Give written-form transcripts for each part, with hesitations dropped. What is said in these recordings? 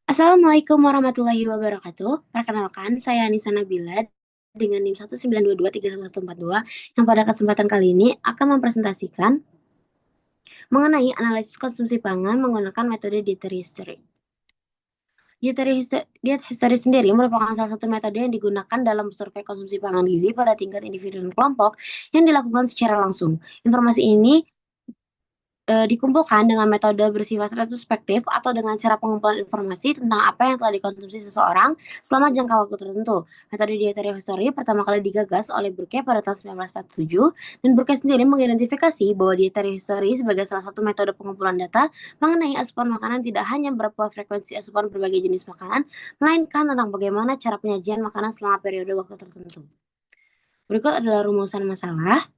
Assalamualaikum warahmatullahi wabarakatuh. Perkenalkan, saya Anissa Nabila dengan NIM 192231142 yang pada kesempatan kali ini akan mempresentasikan mengenai analisis konsumsi pangan menggunakan metode dietary history. Diet history sendiri merupakan salah satu metode yang digunakan dalam survei konsumsi pangan gizi pada tingkat individu dan kelompok yang dilakukan secara langsung. Informasi ini dikumpulkan dengan metode bersifat retrospektif atau dengan cara pengumpulan informasi tentang apa yang telah dikonsumsi seseorang selama jangka waktu tertentu. Metode dietary history pertama kali digagas oleh Burke pada tahun 1947, dan Burke sendiri mengidentifikasi bahwa dietary history sebagai salah satu metode pengumpulan data mengenai asupan makanan tidak hanya berupa frekuensi asupan berbagai jenis makanan, melainkan tentang bagaimana cara penyajian makanan selama periode waktu tertentu. Berikut adalah rumusan masalah.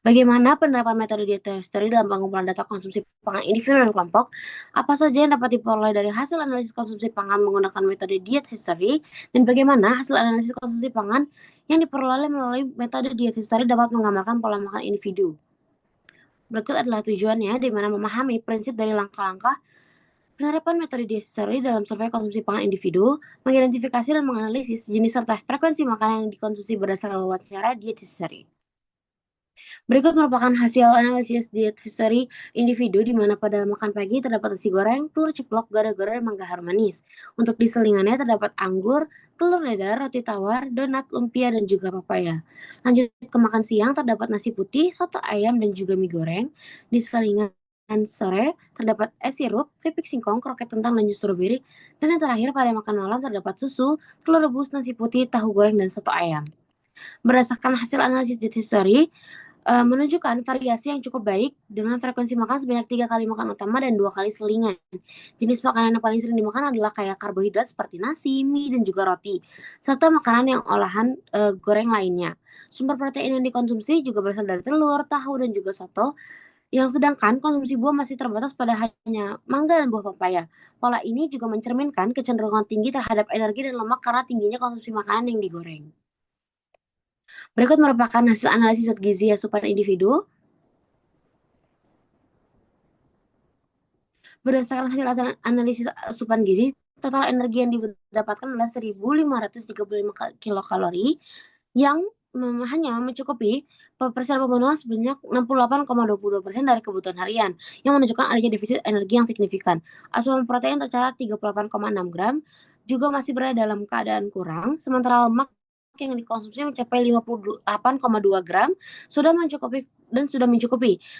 Bagaimana penerapan metode dietary history dalam pengumpulan data konsumsi pangan individu dan kelompok? Apa saja yang dapat diperoleh dari hasil analisis konsumsi pangan menggunakan metode diet history? Dan bagaimana hasil analisis konsumsi pangan yang diperoleh melalui metode diet history dapat menggambarkan pola makan individu? Berikut adalah tujuannya, di mana memahami prinsip dari langkah-langkah penerapan metode diet history dalam survei konsumsi pangan individu, mengidentifikasi dan menganalisis jenis serta frekuensi makanan yang dikonsumsi berdasarkan wawancara diet history. Berikut merupakan hasil analisis diet history individu di mana pada makan pagi terdapat nasi goreng, telur ceplok, gara-gara, dan mangga harum manis. Untuk di selingannya terdapat anggur, telur dadar, roti tawar, donat, lumpia, dan juga papaya. Lanjut ke makan siang terdapat nasi putih, soto ayam, dan juga mie goreng. Di selingan sore terdapat es sirup, keripik singkong, kroket kentang, dan jus stroberi. Dan yang terakhir pada makan malam terdapat susu, telur rebus, nasi putih, tahu goreng, dan soto ayam. Berdasarkan hasil analisis diet history, menunjukkan variasi yang cukup baik dengan frekuensi makan sebanyak 3 kali makan utama dan 2 kali selingan. Jenis makanan yang paling sering dimakan adalah kayak karbohidrat seperti nasi, mie, dan juga roti, serta makanan yang olahan goreng lainnya. Sumber protein yang dikonsumsi juga berasal dari telur, tahu, dan juga soto, yang sedangkan konsumsi buah masih terbatas pada hanya mangga dan buah papaya. Pola ini juga mencerminkan kecenderungan tinggi terhadap energi dan lemak karena tingginya konsumsi makanan yang digoreng. Berikut merupakan hasil analisis zat gizi asupan individu. Berdasarkan hasil analisis asupan gizi, total energi yang didapatkan adalah 1.535 kilokalori yang hanya mencukupi persen pemenuhan sebanyak 68,22% dari kebutuhan harian, yang menunjukkan adanya defisit energi yang signifikan. Asupan protein tercatat 38,6 gram, juga masih berada dalam keadaan kurang, sementara lemak yang dikonsumsi mencapai 58,2 gram sudah mencukupi.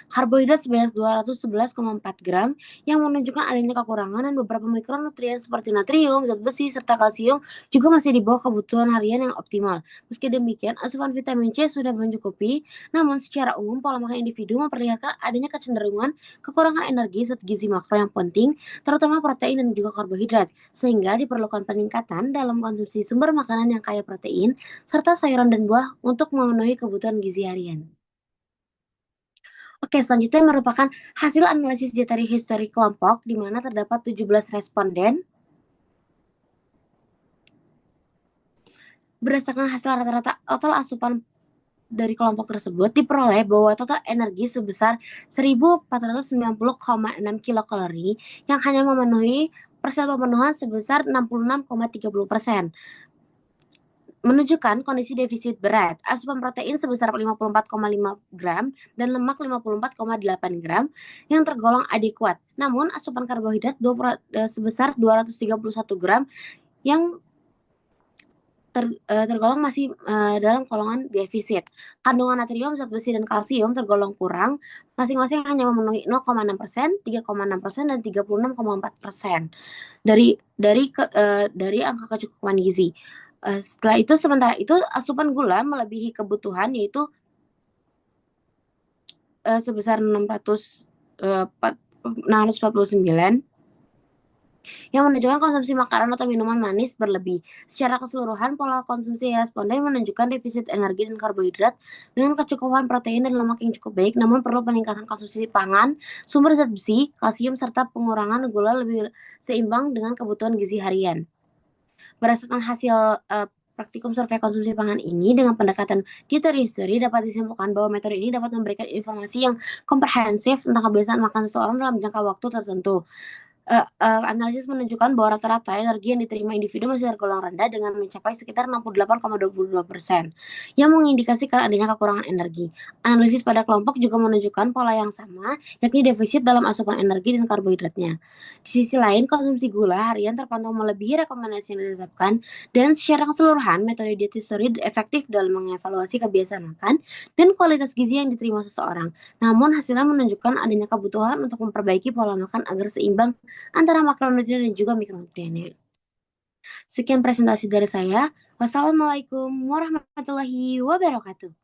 Karbohidrat sebanyak 211,4 gram yang menunjukkan adanya kekurangan, dan beberapa mikronutrien seperti natrium, zat besi, serta kalsium juga masih di bawah kebutuhan harian yang optimal. Meski demikian, asupan vitamin C sudah mencukupi, namun secara umum pola makan individu memperlihatkan adanya kecenderungan kekurangan energi zat gizi makro yang penting, terutama protein dan juga karbohidrat, sehingga diperlukan peningkatan dalam konsumsi sumber makanan yang kaya protein, serta sayuran dan buah untuk memenuhi kebutuhan gizi harian. Oke, selanjutnya merupakan hasil analisis dietary history kelompok, di mana terdapat 17 responden. Berdasarkan hasil rata-rata total asupan dari kelompok tersebut, diperoleh bahwa total energi sebesar 1.490,6 kilokalori yang hanya memenuhi persen pemenuhan sebesar 66,30%. Menunjukkan kondisi defisit berat. Asupan protein sebesar 54,5 gram dan lemak 54,8 gram yang tergolong adekuat. Namun asupan karbohidrat sebesar 231 gram yang tergolong masih dalam golongan defisit. Kandungan natrium, zat besi, dan kalsium tergolong kurang, masing-masing hanya memenuhi 0,6%, 3,6%, dan 36,4% dari angka kecukupan gizi. Sementara itu asupan gula melebihi kebutuhan, yaitu sebesar 649, yang menunjukkan konsumsi makanan atau minuman manis berlebih. Secara keseluruhan, pola konsumsi responden menunjukkan defisit energi dan karbohidrat dengan kecukupan protein dan lemak yang cukup baik, namun perlu peningkatan konsumsi pangan, sumber zat besi, kalsium, serta pengurangan gula lebih seimbang dengan kebutuhan gizi harian. Berdasarkan hasil praktikum survei konsumsi pangan ini dengan pendekatan dietary history, dapat disimpulkan bahwa metode ini dapat memberikan informasi yang komprehensif tentang kebiasaan makan seseorang dalam jangka waktu tertentu. Analisis menunjukkan bahwa rata-rata energi yang diterima individu masih tergolong rendah dengan mencapai sekitar 68,22%, yang mengindikasikan adanya kekurangan energi. Analisis pada kelompok juga menunjukkan pola yang sama, yakni defisit dalam asupan energi dan karbohidratnya. Di sisi lain, konsumsi gula harian terpantau melebihi rekomendasi yang ditetapkan, dan secara keseluruhan, metode diet history efektif dalam mengevaluasi kebiasaan makan dan kualitas gizi yang diterima seseorang. Namun, hasilnya menunjukkan adanya kebutuhan untuk memperbaiki pola makan agar seimbang antara makronutrien dan juga mikronutriennya. Sekian presentasi dari saya. Wassalamualaikum warahmatullahi wabarakatuh.